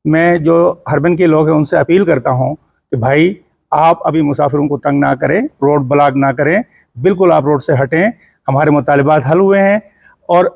मैं जो हरबन के लोग हैं उनसे अपील करता हूं कि भाई आप अभी मुसाफिरों को तंग ना करें, रोड ब्लॉक ना करें, बिल्कुल आप रोड से हटें। हमारे मुतालिबात हल हुए हैं और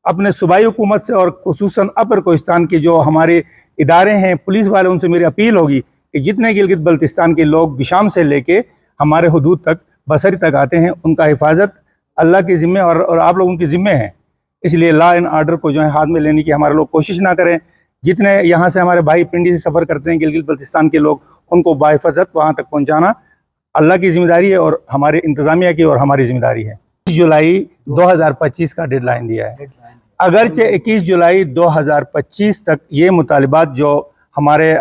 अपने सूबाई हुकूमत से और खुसूसन अपर कोहिस्तान के जो हमारे इदारे हैं, पुलिस वाले, उनसे मेरी अपील होगी कि जितने गिलगित बल्तिस्तान के लोग बिशाम से लेके हमारे हदूद तक, बसरी तक आते हैं, उनका हिफाजत अल्लाह के ज़िम्मे और आप लोगों के ज़िम्मे है। इसलिए लॉ एंड ऑर्डर को जो है हाथ में लेने की हमारे लोग कोशिश ना करें। जितने यहाँ से हमारे भाई पिंडी से सफ़र करते हैं गिलगित बल्तिस्तान के लोग, उनको बाहिफाजत वहाँ तक पहुँचाना अल्लाह की ज़िम्मेदारी है और हमारे इंतज़ामिया की और हमारी ज़िम्मेदारी है। 21 जुलाई 2025 का डेडलाइन दिया है। अगरचे 21 जुलाई 2025 तक ये मुतालिबात जो हमारे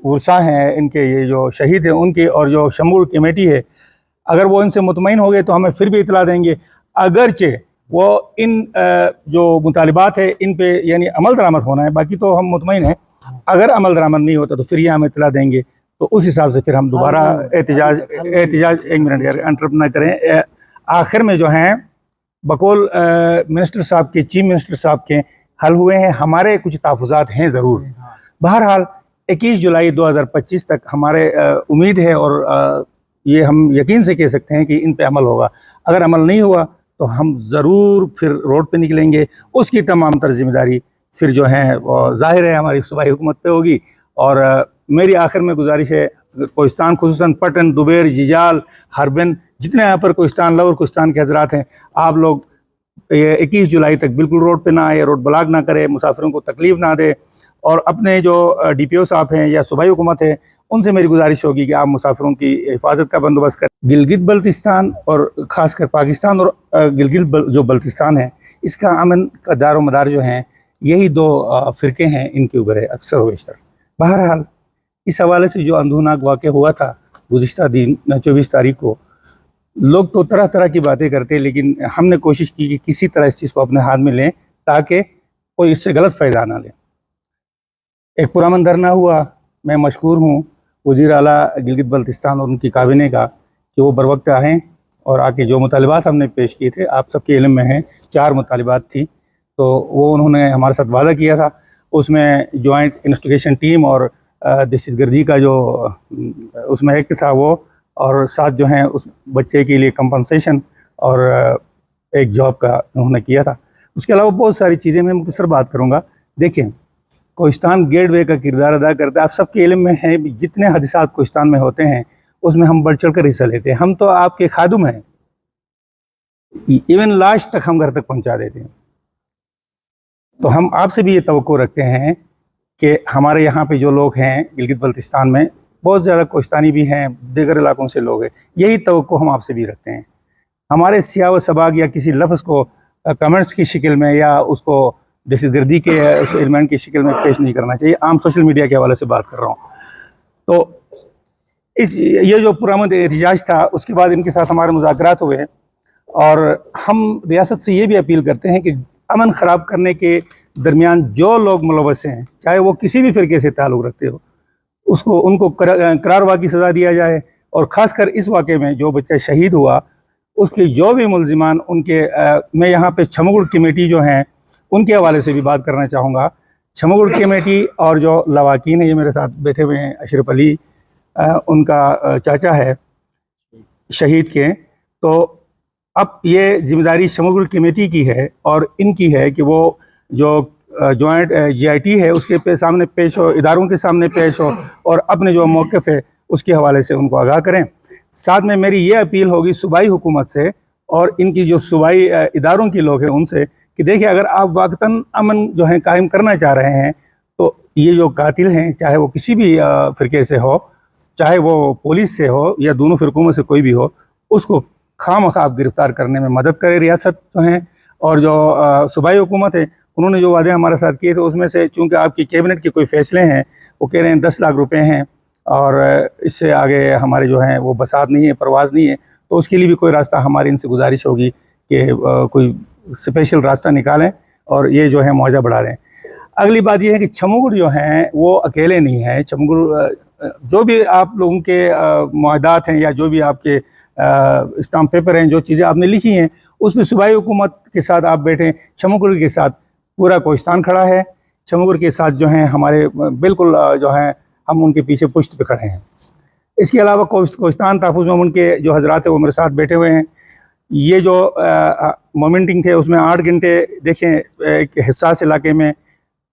वर्षा हैं, इनके ये जो शहीद हैं उनके, और जो शमूल कमेटी है, अगर वो इनसे मुतमईन हो गए तो हमें फिर भी इतला देंगे। अगरचे वो इन जो मुतालिबात है इन पे यानी अमल दरामद होना है, बाकी तो हम मुतमईन हैं। अगर अमल दरामद नहीं होता तो फिर ये हम इतला देंगे, तो उस हिसाब से फिर हम दोबारा एहतजाज एक मिनट यार इंटरप्ट ना करें। आखिर में जो हैं बकौल मिनिस्टर साहब के, चीफ मिनिस्टर साहब के हल हुए हैं। हमारे कुछ तहफ़्फ़ुज़ात हैं ज़रूर। बहरहाल 21 जुलाई 2025 तक हमारे उम्मीद है और ये हम यकीन से कह सकते हैं कि इन पे अमल होगा। अगर अमल नहीं हुआ तो हम ज़रूर फिर रोड पे निकलेंगे। उसकी तमाम तर जिम्मेदारी फिर जो है ज़ाहिर है हमारी सूबाई हुकूमत पे होगी। और मेरी आखिर में गुजारिश है, कोहिस्तान खुसूसन पटन, दुबेर, जिजाल, हरबन, जितने यहाँ पर कोहिस्तान, लवर कोहिस्तान के हजरात हैं, आप लोग ये 21 जुलाई तक बिल्कुल रोड पे ना आए, रोड ब्लॉक ना करें, मुसाफिरों को तकलीफ़ ना दे। और अपने जो DPO साहब हैं या सूबाई हुकूमत है, उनसे मेरी गुजारिश होगी कि आप मुसाफिरों की हिफाजत का बंदोबस्त करें। गिलगित बल्तिस्तान और ख़ासकर पाकिस्तान और गिलगित जो बल्तिस्तान है, इसका अमन का दारो मदार जो हैं यही दो फ़िरके हैं, इनके ऊपर है अक्सर वबेशतर। बहरहाल इस हवाले से जो अंदोनाक वाक़या हुआ था गुज़िश्ता दिन 24 तारीख को, लोग तो तरह तरह की बातें करते हैं, लेकिन हमने कोशिश की कि किसी तरह इस चीज़ को अपने हाथ में लें ताकि कोई इससे गलत फ़ायदा ना ले। एक पुरअमन धरना हुआ। मैं मशकूर हूँ वज़ीर आला गिलगित बल्तिस्तान और उनकी काबिने का कि वो बर वक्त आएँ और आके जो मुतालिबात हमने पेश किए थे, आप सबके इल्म में हैं 4 मुतालिबात थी, तो वो उन्होंने हमारे साथ वादा किया था। उसमें जॉइंट इन्वेस्टिगेशन टीम और दहशतगर्दी का जो उसमें एक्ट था वो, और साथ जो है उस बच्चे के लिए कंपनसेशन और एक जॉब का उन्होंने किया था। उसके अलावा बहुत सारी चीज़ें मैं मुख्तसर बात करूँगा। देखिए, कोहिस्तान गेटवे का किरदार अदा करता है। आप सबके इल्म में है जितने हादिसात कोहिस्तान में होते हैं उसमें हम बढ़ चढ़ कर हिस्सा लेते हैं। हम तो आपके खादुम हैं, इवन लाश तक हम घर तक पहुंचा देते हैं। तो हम आपसे भी ये तवक्को रखते हैं कि हमारे यहाँ पे जो लोग हैं गिलगित बल्तिस्तान में, बहुत ज़्यादा कोहिस्तानी भी हैं, दीगर इलाकों से लोग हैं, यही तवक्को हम आपसे भी रखते हैं। हमारे सियाह व सबाग या किसी लफ्ज़ को कमेंट्स की शक्ल में या उसको दहशतगर्दी के उस एलिमेंट की शक्ल में पेश नहीं करना चाहिए। आम सोशल मीडिया के हवाले से बात कर रहा हूँ। तो ये जो पुरअमन एहतजाज था, उसके बाद इनके साथ हमारे मुज़ाकरात हुए और हम रियासत से ये भी अपील करते हैं कि अमन ख़राब करने के दरमियान जो लोग मुलव्वस हैं, चाहे वो किसी भी फ़िरके से ताल्लुक़ रखते हो, उनको करारवा की सज़ा दिया जाए। और ख़ासकर इस वाक़े में जो बच्चा शहीद हुआ, उसके जो भी मुलजिमान, उनके मैं यहाँ पे छमगुड़ कमेटी जो हैं उनके हवाले से भी बात करना चाहूँगा। छमगुड़ कमेटी और जो लवाकीन है, ये मेरे साथ बैठे हुए हैं, अशरफ अली उनका चाचा है शहीद के, तो अब ये ज़िम्मेदारी छमगुड़ कमेटी की है और इनकी है कि वो जो जॉइंट GIT है उसके सामने पेश हो, इदारों के सामने पेश हो और अपने जो मौक़िफ़ है उसके हवाले से उनको आगाह करें। साथ में मेरी ये अपील होगी सूबाई हुकूमत से और इनकी जो सूबाई इदारों के लोग हैं उनसे कि देखिए, अगर आप वाक़तन अमन जो है कायम करना चाह रहे हैं, तो ये जो कातिल हैं, चाहे वो किसी भी फ़िरके से हो, चाहे वो पुलिस से हो या दोनों फ़िरकों में से कोई भी हो, उसको खामखा आप गिरफ़्तार करने में मदद करें। रियासत जो हैं और जो सूबाई हुकूमत है, उन्होंने जो वादे हमारे साथ किए थे उसमें से चूँकि आपकी कैबिनेट के कोई फ़ैसले हैं, वो कह रहे हैं 10 लाख रुपये हैं और इससे आगे हमारे जो हैं वो बसात नहीं है, परवाज़ नहीं है, तो उसके लिए भी कोई रास्ता हमारी इनसे गुजारिश होगी कि कोई स्पेशल रास्ता निकालें और ये जो है मुआवजा बढ़ा दें। अगली बात यह है कि छमगुड़ जो हैं वो अकेले नहीं हैं। छमगुड़ जो भी आप लोगों के मुआहदात हैं या जो भी आपके स्टाम्प पेपर हैं, जो चीज़ें आपने लिखी हैं, उसमें सूबाई हुकूमत के साथ आप बैठें, छमगुड़ के साथ पूरा कोहिस्तान खड़ा है। छमुगुर के साथ जो हैं हमारे बिल्कुल जो है हम उनके पीछे पुश्त पे खड़े हैं। इसके अलावा कोहिस्तान तहफ़्फ़ुज़ में उनके जो हजरात हैं वो मेरे साथ बैठे हुए हैं। ये जो मोमेंटिंग थे उसमें 8 घंटे देखें, एक हिसास इलाके में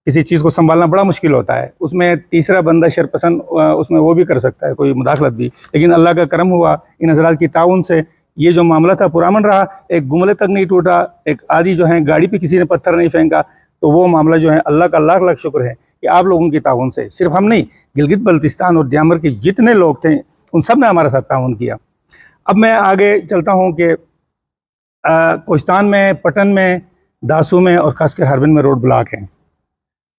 किसी चीज़ को संभालना बड़ा मुश्किल होता है। उसमें तीसरा बंदा शरपसंद उसमें वो भी कर सकता है, कोई मुदाखलत भी, लेकिन अल्लाह का करम हुआ इन हजरात की ताउन से ये जो मामला था पुरअमन रहा। एक गुमले तक नहीं टूटा, एक आधी जो है गाड़ी पे किसी ने पत्थर नहीं फेंका। तो वो मामला जो है अल्लाह का लाख लाख शुक्र है कि आप लोगों की ताउन से, सिर्फ हम नहीं, गिलगित बल्तिस्तान और दियामर के जितने लोग थे उन सब ने हमारे साथ ताउन किया। अब मैं आगे चलता हूँ कि कोहिस्तान में, पटन में, दासू में और ख़ासकर हरबिन में रोड ब्लॉक हैं।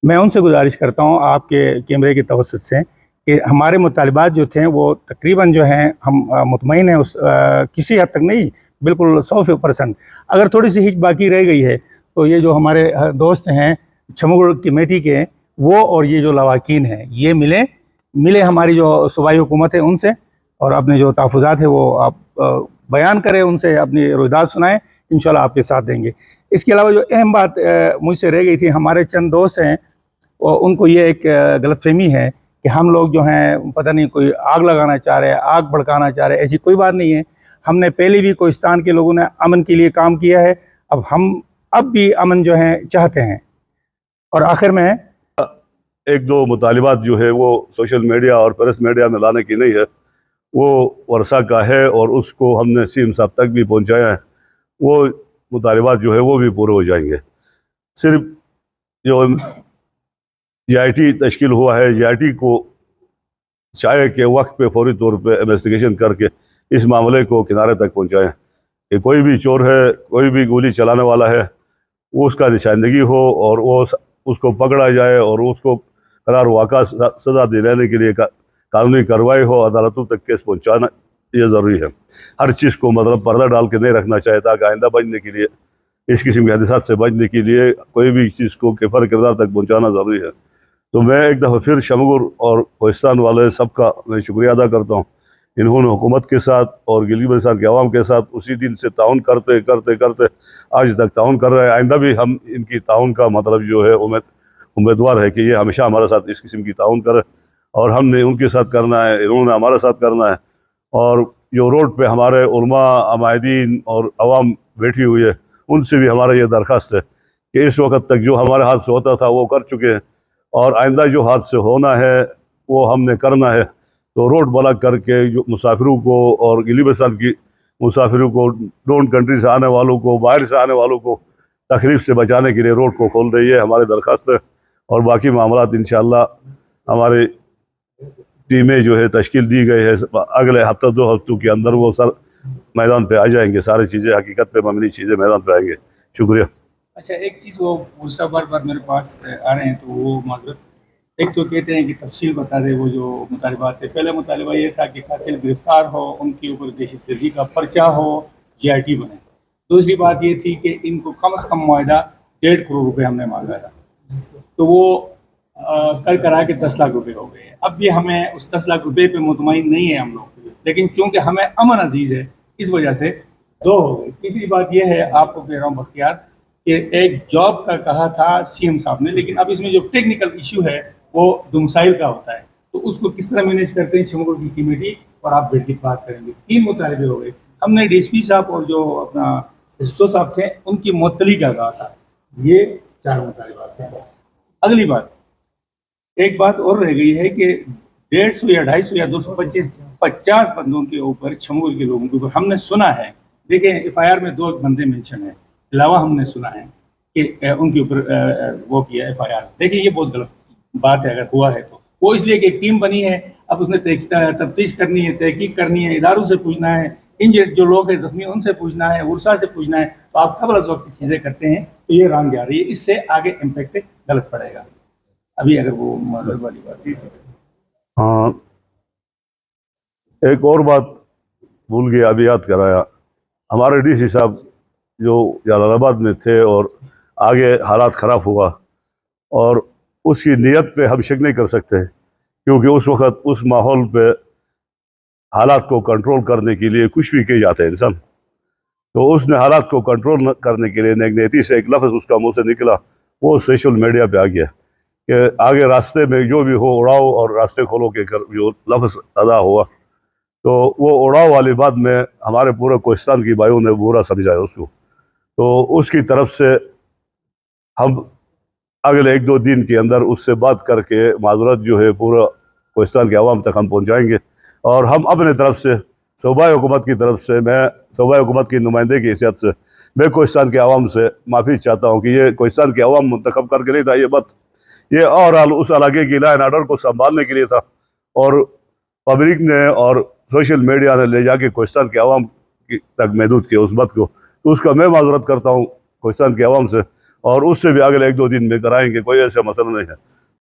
मैं उनसे गुजारिश करता हूँ आपके कैमरे की तवस्सुत से कि हमारे मुतालिबात जो थे वो तकरीबन जो हैं हम मुतमईन हैं उस किसी हद तक नहीं, बिल्कुल 100%। अगर थोड़ी सी हिच बाकी रह गई है तो ये जो हमारे दोस्त हैं छमुगुर कमेटी के, वो और ये जो लवाकीन हैं ये मिले हमारी जो सूबाई हुकूमत है उनसे, और अपने जो तहफ़्फ़ुज़ात है वो आप बयान करें, उनसे अपनी रोहिदात सुनाएं, इंशाल्लाह आपके साथ देंगे। इसके अलावा जो अहम बात मुझसे रह गई थी, हमारे चंद दोस्त हैं उनको ये एक गलतफहमी है कि हम लोग जो हैं पता नहीं कोई आग लगाना चाह रहे हैं, आग भड़काना चाह रहे हैं। ऐसी कोई बात नहीं है। हमने पहले भी कोहिस्तान के लोगों ने अमन के लिए काम किया है, अब भी अमन जो है चाहते हैं। और आखिर में एक दो मुतालिबात जो है वो सोशल मीडिया और प्रेस मीडिया में लाने की नहीं है, वो वर्षा का है और उसको हमने सीएम साहब तक भी पहुंचाया है। वो मुतालिबात जो है वो भी पूरे हो जाएंगे। सिर्फ जो JIT तश्कील हुआ है, JIT को चाहे के वक्त पे फौरी तौर पे इन्वेस्टिगेशन करके इस मामले को किनारे तक पहुंचाएं कि कोई भी चोर है, कोई भी गोली चलाने वाला है, वो उसका निशानदेही हो और वो उसको पकड़ा जाए और उसको करार वाक़ा सज़ा दिलाने के लिए कानूनी कार्रवाई हो, अदालतों तक केस पहुंचाना ये ज़रूरी है। हर चीज़ को मतलब पर्दा डाल के नहीं रखना चाहिए, ताकि आइंदा बचने के लिए, इस किस्म के हादसात से बचने के लिए कोई भी चीज़ को किफ़र किरदार तक पहुंचाना ज़रूरी है। तो मैं एक दफ़ा फिर छमुगुर और कोहिस्तान वाले सबका मैं शुक्रिया अदा करता हूँ। इन्होंने हुकूमत के साथ और गिलगित बल्तिस्तान के अवाम के साथ उसी दिन से ताउन करते करते करते आज तक ताउन कर रहे हैं। आइंदा भी हम इनकी ताउन का मतलब जो है उम्मीदवार है कि ये हमेशा हमारे साथ इस किस्म की ताउन करें, और हमने उनके साथ करना है, इन्होंने हमारे साथ करना है। और जो रोड पे हमारे उलमा, अमायदीन और अवाम बैठी हुई है, उनसे भी हमारा ये दरख्वास्त है कि इस वक्त तक जो हमारे हाथ से होता था वो कर चुके हैं, और आइंदा जो हाथ से होना है वो हमने करना है। तो रोड ब्लॉक करके जो मुसाफिरों को और गिलगित बल्तिस्तान की मुसाफिरों को, डोन कंट्री से आने वालों को, बाहर से आने वालों को तकलीफ से बचाने के लिए रोड को खोल रही है, हमारी दरख्वास्त है। और बाकी मामलात इंशाअल्लाह हमारी टीमें जो है तश्कील दी गई है, अगले हफ्ता 2 हफ्तों के अंदर वो सर मैदान पे आ जाएंगे, सारी चीज़ें हकीकत पे मबनी चीज़ें मैदान पे आएंगे। शुक्रिया। अच्छा, एक चीज़ वो मुर्सा बार मेरे पास आ रहे हैं तो वो माजरत, एक तो कहते हैं कि तफसील बता दें। वो जो मुतालिबात थे, पहला मुतालिबा ये था कि कातिल गिरफ्तार हो, उनके ऊपर दहशतगर्दी का पर्चा हो, JIT बने। दूसरी बात ये थी कि इनको कम से कम मुआहदा 1.5 करोड़ रुपये हमने मांगा था, तो वो कर करा के 10 लाख रुपये हो गए। अब भी हमें उस 10 लाख रुपये पे मुतमईन नहीं है हम लोग, लेकिन चूँकि हमें अमन अजीज़ है इस वजह से 2 हो गए। तीसरी बात यह है, आपको कह रहा हूँ बख्तियार, कि एक जॉब का कहा था सीएम साहब ने, लेकिन अब इसमें जो टेक्निकल इशू है वो डोमिसाइल का होता है, तो उसको किस तरह मैनेज करते हैं छमुगुर की कमेटी, और आप बैठ के बात करेंगे। 3 मुतालिबे हो गए। हमने DSP साहब और जो अपना SHO साहब थे उनकी मुअत्तली का कहा था। ये 4 मुतालिबात थे। अगली बात, एक बात और रह गई है कि 150 या 250 या 250 बंदों के ऊपर, छमुगुर के लोगों के ऊपर हमने सुना है, देखें FIR में 2 बंदे मेंशन है, अलावा हमने सुना है कि उनके ऊपर वो किया FIR। देखिए ये बहुत गलत बात है, अगर हुआ है तो वो इसलिए कि एक टीम बनी है, अब उसने तफ्तीश करनी है, तहकीक करनी है, इदारों से पूछना है, इन जो लोग हैं जख्मी उनसे पूछना है, उर्सा से पूछना है। तो आप कबल अज़ वक्त चीज़ें करते हैं तो ये रंग जा रही है, इससे आगे इम्पैक्ट गलत पड़ेगा। अभी अगर वो मदद वाली बात। हाँ, एक और बात भूल गया, अभी याद कराया। हमारे DC साहब जो जलालाबाद में थे और आगे हालात ख़राब हुआ, और उसकी नीयत पे हम शक नहीं कर सकते, क्योंकि उस वक़्त उस माहौल पे हालात को कंट्रोल करने के लिए कुछ भी किए जाते हैं इंसान। तो उसने हालात को कंट्रोल करने के लिए नेगनेती से एक लफ्ज़ उसका मुँह से निकला, वो सोशल मीडिया पे आ गया कि आगे रास्ते में जो भी हो उड़ाओ और रास्ते खोलो के कर जो लफ्ज़ अदा हुआ, तो वो उड़ाओ वाली बात में हमारे पूरे कोहिस्तान की भाइयों ने बुरा समझा है उसको। तो उसकी तरफ से हम अगले 1-2 दिन के अंदर उससे बात करके माजरत जो है पूरा कोहिस्तान के अवाम तक हम पहुँचाएँगे। और हम अपने तरफ से सूबाई हुकूमत की तरफ से, मैं सूबाई हुकूमत की नुमाइंदे की हैसियत से मैं कोहिस्तान के अवाम से माफ़ी चाहता हूँ कि ये कोहिस्तान के अवाम मुंतखब करके नहीं था ये बात, ये ओवरऑल उस इलाके की लॉ एंड ऑर्डर को संभालने के लिए था। और पब्लिक ने और सोशल मीडिया ने ले जाके कोहिस्तान के अवाम तक महदूद किया उस बात को, तो उसका मैं माजरत करता हूँ कोहिस्तान के अवाम से। और उससे भी अगले 1-2 दिन में कराएंगे, कोई ऐसा मसला नहीं है।